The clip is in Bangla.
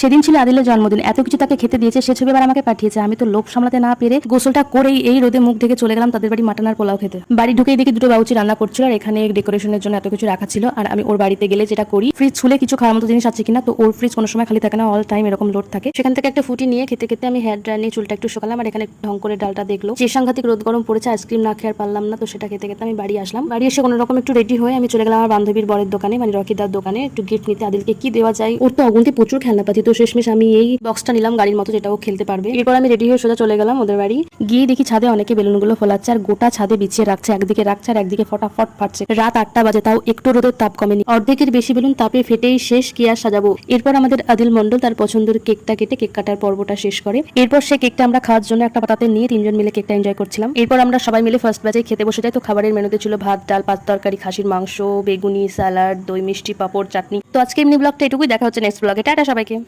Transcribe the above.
সেদিন ছিল আদিলের জন্মদিন, এত কিছু তাকে খেতে দিয়েছে, সে ছবি আবার আমাকে পাঠিয়েছে। আমি তো লোভ সামলাতে না পেরে গোসলটা করেই এই রোদে মুখ ঢেকে চলে গেলাম তাদের বাড়ি মাটন আর পোলাও খেতে। বাড়ি ঢুকেই দেখি দুটো বাউচি রান্না করছিল, আর এখানে ডেকোরেশনের জন্য এত কিছু রাখা ছিল। আর আমি ওর বাড়িতে গেলে যেটা করি, ফ্রিজ খুলে কিছু খাওয়ার মতো জিনিস আছে কিনা, তো ওর ফ্রিজ কোনো সময় খালি থাকে না, অল টাইম এরকম লোড থাকে। সেখান থেকে একটা ফুটি নিয়ে খেতে খেতে আমি হেয়ার ড্রায়ার নিয়ে চুলটা একটু শুকালাম। আর এখানে ঢং করে ডালটা দেখলো, যে সাংঘাতিক রোদ গরম পড়েছে, আইসক্রিম না খেয়ে আর পারলাম না, তো সেটা খেতে খেতে আমি বাড়ি আসলাম। বাড়ি এসে কোনো রকম একটু রেডি হয়ে আমি চলে গেলাম আমার বান্ধবীর বরের দোকানে, মানে রকিদার দোকানে, একটু গিফট নিতে। আদিলকে কি দেওয়া যায়, ওর তো অগুন্তি প্রচুর খেলনাপাতি, তো শেষমেশ আমি এই বক্সটা নিলাম গাড়ির মতো, যেটা ও খেলতে পারবে। এরপর আমি রেডি হয়ে সোজা চলে গেলাম ওদের বাড়ি। গিয়ে দেখি ছাদে অনেকে বেলুনগুলো ফোলাচ্ছে, আর গোটা ছাদে বিছিয়ে রাখছে, একদিকে রাখছে আর একদিকে ফটাফট ফাটছে। রাত 8টা বাজে, তাও একটু রোদের তাপ কমেনি, অর্ধেকের বেশি বেলুন তাপে ফেটেই শেষ, কি আর সাজাবো। এরপর আমাদের আদিল মন্ডল তার পছন্দের কেকটা কেটে কেক কাটার পর্বটা শেষ করে। এরপর সে কেকটা আমরা খাওয়ার জন্য একটা পাতাতে নিয়ে 3জন মিলে কেকটা এনজয় করছিলাম। এরপর আমরা সবাই মিলে ফার্স্ট ব্যাচে খেতে বসে যাই। তো খাবারের মেনুতে ছিল ভাত, ডাল, পাঁচ তরকারি, খাসির মাংস, বেগুনি, স্যালাড, দই, মিষ্টি, পাঁপড়, চাটনি। তো আজকে এমনি ব্লগটা এটুকুই, দেখা হচ্ছে নেক্সট ব্লগে। টাটা সবাইকে।